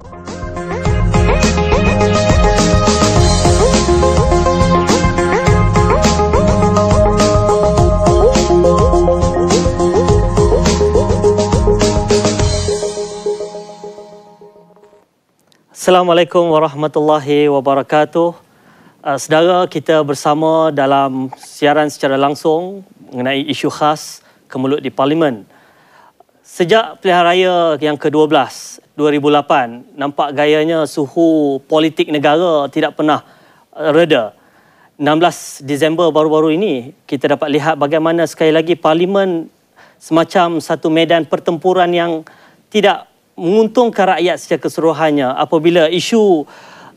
Assalamualaikum warahmatullahi wabarakatuh. Saudara, kita bersama dalam siaran secara langsung mengenai isu khas Kemelut di Parlimen. Sejak pilihan raya yang ke-12, 2008, nampak gayanya suhu politik negara tidak pernah reda. 16 Disember baru-baru ini, kita dapat lihat bagaimana sekali lagi Parlimen semacam satu medan pertempuran yang tidak menguntungkan rakyat secara keseluruhannya apabila isu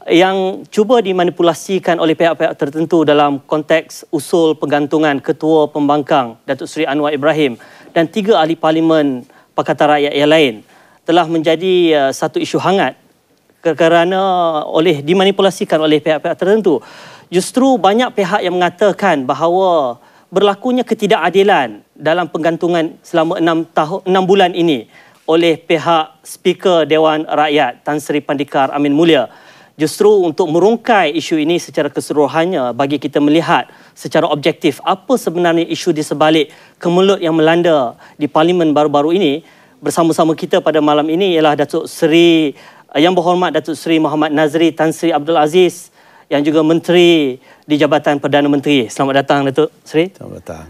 yang cuba dimanipulasikan oleh pihak-pihak tertentu dalam konteks usul penggantungan Ketua Pembangkang Datuk Seri Anwar Ibrahim dan 3 ahli Parlimen Pakatan Rakyat yang lain telah menjadi satu isu hangat kerana dimanipulasikan oleh pihak-pihak tertentu. Justru banyak pihak yang mengatakan bahawa berlakunya ketidakadilan dalam penggantungan selama 6 bulan ini oleh pihak Speaker Dewan Rakyat Tan Sri Pandikar Amin Mulia. Justru untuk merungkai isu ini secara keseluruhannya bagi kita melihat secara objektif apa sebenarnya isu di sebalik kemelut yang melanda di Parlimen baru-baru ini, bersama-sama kita pada malam ini ialah Datuk Seri Yang Berhormat Datuk Seri Muhammad Nazri Tan Sri Abdul Aziz yang juga Menteri di Jabatan Perdana Menteri. Selamat datang Datuk Seri. Selamat datang.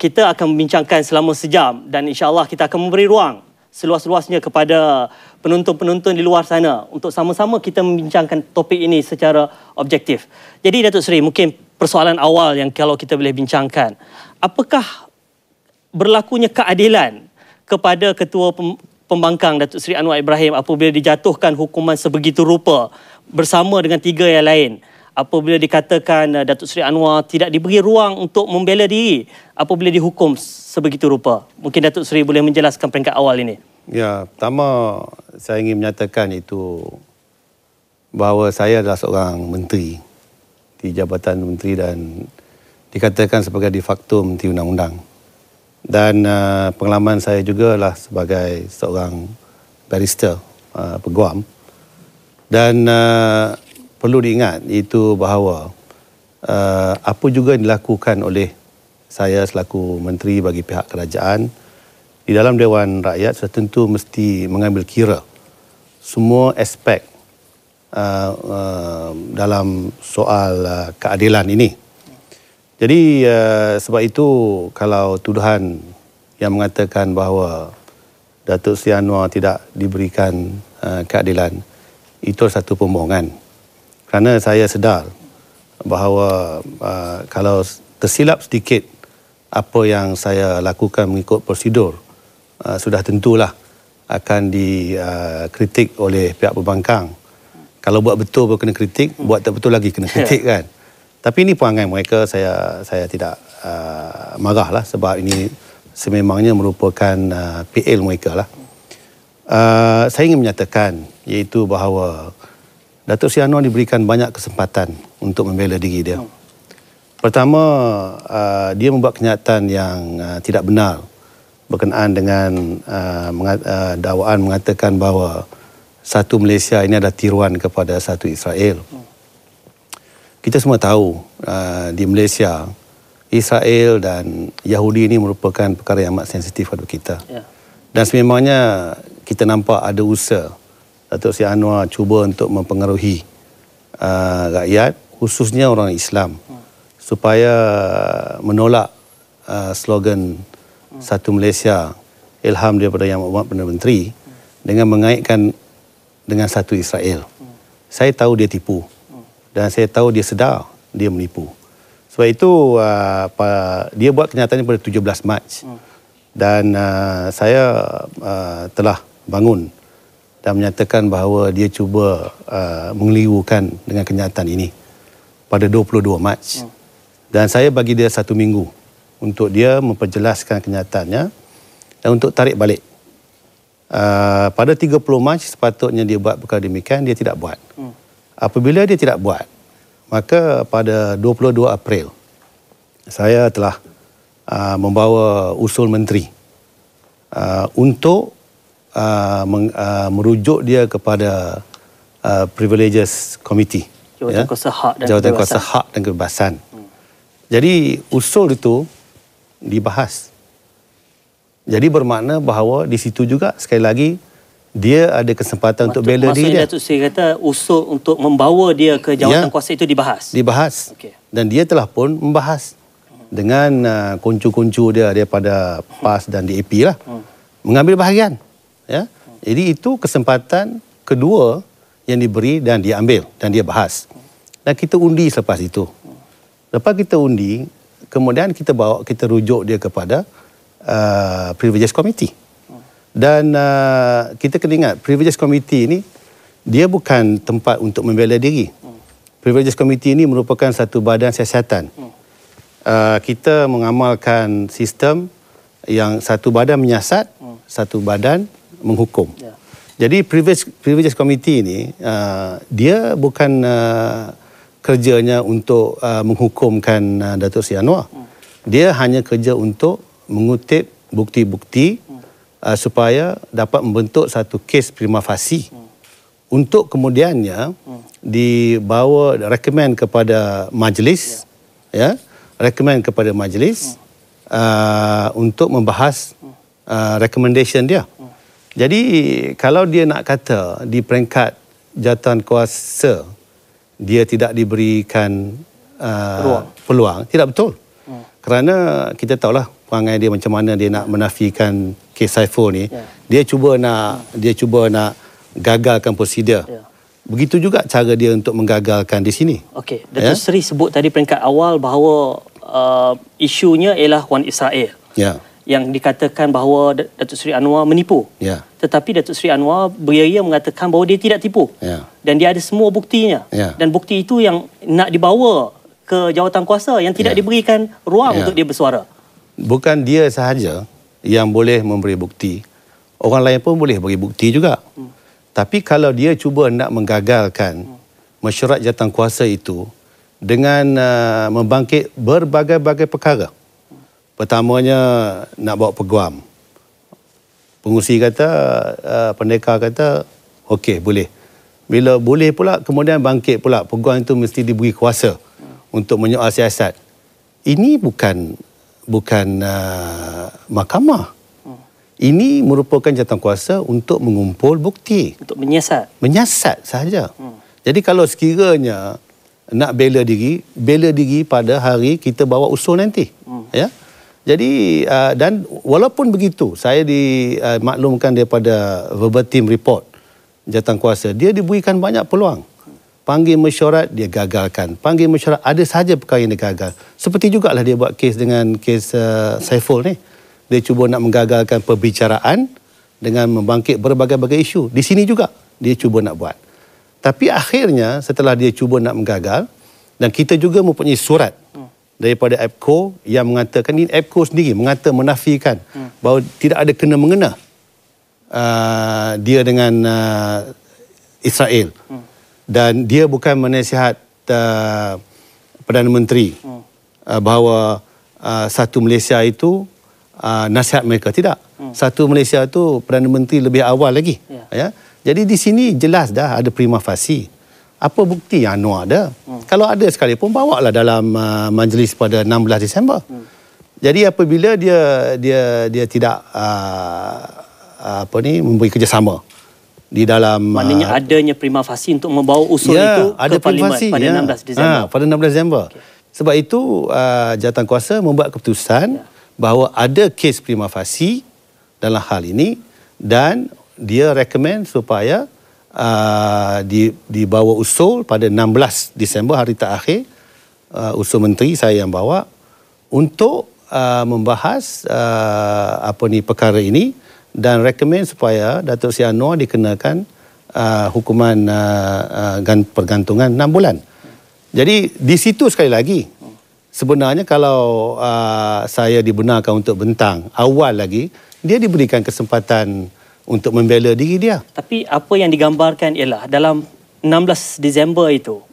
Kita akan membincangkan selama sejam dan insya-Allah kita akan memberi ruang seluas-luasnya kepada penonton-penonton di luar sana untuk sama-sama kita membincangkan topik ini secara objektif. Jadi Datuk Seri, mungkin persoalan awal yang kalau kita boleh bincangkan, apakah berlakunya keadilan kepada Ketua Pembangkang Datuk Seri Anwar Ibrahim apabila dijatuhkan hukuman sebegitu rupa bersama dengan 3 yang lain? Apabila dikatakan Datuk Seri Anwar tidak diberi ruang untuk membela diri apabila dihukum sebegitu rupa. Mungkin Datuk Seri boleh menjelaskan peringkat awal ini. Ya, pertama saya ingin menyatakan itu bahawa saya adalah seorang menteri di Jabatan Menteri dan dikatakan sebagai de facto Menteri Undang-Undang. Dan pengalaman saya juga adalah sebagai seorang barrister, peguam. Dan perlu diingat itu bahawa apa juga yang dilakukan oleh saya selaku menteri bagi pihak kerajaan di dalam Dewan Rakyat sudah tentu mesti mengambil kira semua aspek dalam soal keadilan ini. Jadi sebab itu kalau tuduhan yang mengatakan bahawa Datuk Seri Anwar tidak diberikan keadilan, itu satu pembohongan. Kerana saya sedar bahawa kalau tersilap sedikit apa yang saya lakukan mengikut prosedur, sudah tentulah akan dikritik oleh pihak pembangkang. Kalau buat betul kena kritik, buat tak betul lagi kena kritik kan. Tapi ini perangai mereka, saya tidak marahlah sebab ini sememangnya merupakan PL mereka lah. Saya ingin menyatakan iaitu bahawa Datuk Seri Anwar diberikan banyak kesempatan untuk membela diri dia. Pertama, dia membuat kenyataan yang tidak benar berkenaan dengan dakwaan mengatakan bahawa satu Malaysia ini adalah tiruan kepada satu Israel. Kita semua tahu di Malaysia, Israel dan Yahudi ini merupakan perkara yang amat sensitif pada kita. Dan sememangnya kita nampak ada usaha Datuk Seri Anwar cuba untuk mempengaruhi rakyat, khususnya orang Islam, supaya menolak slogan Satu Malaysia, ilham daripada Yang Berhormat Perdana Menteri, dengan mengaitkan dengan satu Israel. Saya tahu dia tipu dan saya tahu dia sedar dia menipu. Sebab itu dia buat kenyataan pada 17 Mac dan saya telah bangun dan menyatakan bahawa dia cuba mengelirukan dengan kenyataan ini pada 22 Mac. Dan saya bagi dia 1 minggu untuk dia memperjelaskan kenyataannya dan untuk tarik balik. Pada 30 Mac sepatutnya dia buat perkara demikian, dia tidak buat. Apabila dia tidak buat, maka pada 22 April saya telah membawa usul menteri untuk merujuk dia kepada Privileges Committee. Jawatan kuasa hak dan Jawatan kebebasan. kuasa hak dan kebebasan. Jadi usul itu dibahas. Jadi bermakna bahawa di situ juga sekali lagi dia ada kesempatan untuk bela diri dia. Maksudnya Datuk Seri kata usul untuk membawa dia ke jawatan kuasa itu dibahas. Dibahas. Okey. Dan dia telah pun membahas dengan kuncu-kuncu dia daripada PAS dan DAP lah. Mengambil bahagian. Ya. Jadi itu kesempatan kedua yang diberi dan dia ambil dan dia bahas. Dan kita undi selepas itu. Lepas kita undi, kemudian kita rujuk dia kepada Privileges Committee. Dan kita kena ingat, Privileges Committee ini dia bukan tempat untuk membela diri. Privileges Committee ini merupakan satu badan siasatan. Kita mengamalkan sistem yang satu badan menyiasat, satu badan menghukum. Ya. Jadi Privileges Committee ini dia bukan kerjanya untuk menghukumkan Datuk Seri Anwar. Dia hanya kerja untuk mengutip bukti-bukti supaya dapat membentuk satu kes prima facie untuk kemudiannya dibawa recommend kepada majlis, ya, recommend kepada majlis untuk membahas recommendation dia. Jadi kalau dia nak kata di peringkat jawatan kuasa dia tidak diberikan peluang, tidak betul. Kerana kita tahulah perangai dia macam mana dia nak menafikan kes Saiful ni. Dia cuba nak gagalkan prosedur. Begitu juga cara dia untuk menggagalkan di sini. Okey, Datuk Seri sebut tadi peringkat awal bahawa isunya ialah Wan Israel. Ya. Yang dikatakan bahawa Datuk Seri Anwar menipu. Ya. Tetapi Datuk Seri Anwar beria mengatakan bahawa dia tidak tipu. Ya. Dan dia ada semua buktinya. Ya. Dan bukti itu yang nak dibawa ke jawatan kuasa yang tidak diberikan ruang untuk dia bersuara. Bukan dia sahaja yang boleh memberi bukti. Orang lain pun boleh beri bukti juga. Tapi kalau dia cuba nak menggagalkan mesyuarat jawatan kuasa itu dengan membangkit berbagai-bagai perkara. Pertamanya nak bawa peguam. Pengurusi kata, pendekar kata, okey boleh. Bila boleh pula, kemudian bangkit pula. Peguam itu mesti diberi kuasa untuk menyoal siasat. Ini bukan mahkamah. Ini merupakan jawatan kuasa untuk mengumpul bukti. Untuk menyiasat. Menyiasat sahaja. Jadi kalau sekiranya nak bela diri pada hari kita bawa usul nanti. Ya. Jadi dan walaupun begitu, saya dimaklumkan daripada verbatim report jawatan kuasa, dia diberikan banyak peluang. Panggil mesyuarat, dia gagalkan. Panggil mesyuarat, ada sahaja perkara yang dia gagal. Seperti jugalah dia buat kes dengan kes Saiful ni. Dia cuba nak menggagalkan perbicaraan dengan membangkit berbagai-bagai isu. Di sini juga dia cuba nak buat. Tapi akhirnya setelah dia cuba nak menggagal, dan kita juga mempunyai surat daripada APCO yang mengatakan, ini APCO sendiri menafikan bahawa tidak ada kena-mengena dia dengan Israel. Dan dia bukan menasihat Perdana Menteri bahawa satu Malaysia itu nasihat mereka. Tidak. Satu Malaysia itu Perdana Menteri lebih awal lagi. Ya. Jadi di sini jelas dah ada prima facie. Apa bukti yang Anwar ada? Kalau ada sekalipun, bawa lah dalam majlis pada 16 Disember. Jadi apabila dia tidak memberi kerjasama di dalam, maknanya adanya prima facie untuk membawa usul itu ke Parlimen pada 16 Disember. Pada 16 Disember. Sebab itu jawatan kuasa membuat keputusan bahawa ada kes prima facie dalam hal ini, dan dia recommend supaya dibawa usul pada 16 Disember, hari terakhir, usul menteri saya yang bawa untuk membahas perkara ini dan recommend supaya Datuk Seri Anwar dikenakan hukuman pergantungan 6 bulan. Jadi di situ sekali lagi, sebenarnya kalau saya dibenarkan untuk bentang awal lagi, dia diberikan kesempatan untuk membela diri dia. Tapi apa yang digambarkan ialah dalam 16 Disember itu,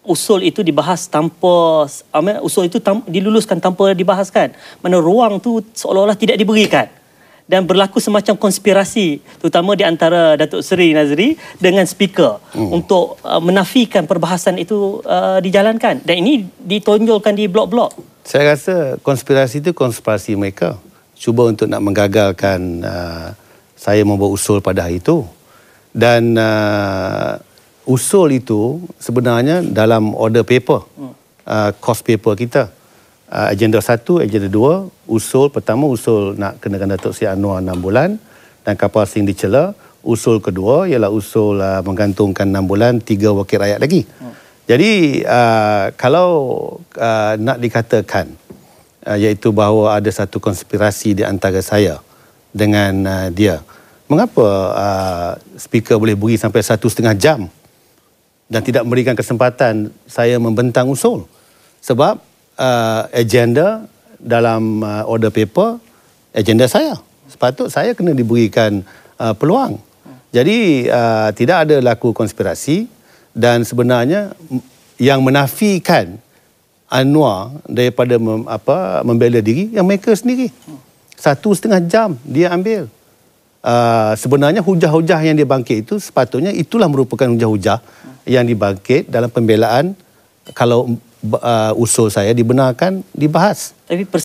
usul itu dibahas tanpa, usul itu diluluskan tanpa dibahaskan. Mana ruang tu seolah-olah tidak diberikan. dan berlaku semacam konspirasi terutama di antara Datuk Seri Nazri dengan speaker untuk menafikan perbahasan itu dijalankan, dan ini ditonjolkan di blog-blog. Saya rasa konspirasi itu konspirasi mereka cuba untuk nak menggagalkan saya membuat usul pada hari itu, dan usul itu sebenarnya dalam order paper, course paper kita. Agenda 1, agenda 2, usul pertama usul nak kenakan Datuk Seri Anwar 6 bulan dan kapal asing dicela. Usul kedua ialah usul menggantungkan 6 bulan 3 wakil rakyat lagi. Jadi kalau nak dikatakan iaitu bahawa ada satu konspirasi di antara saya dengan dia, mengapa speaker boleh beri sampai 1,5 jam dan tidak memberikan kesempatan saya membentang usul? Sebab agenda dalam order paper, agenda saya. Sepatut saya kena diberikan peluang. Jadi tidak ada laku konspirasi, dan sebenarnya yang menafikan Anwar daripada membela diri yang mereka sendiri. 1,5 jam dia ambil. Sebenarnya hujah-hujah yang dia bangkit itu sepatutnya itulah merupakan hujah-hujah yang dibangkit dalam pembelaan kalau usul saya dibenarkan dibahas. Tapi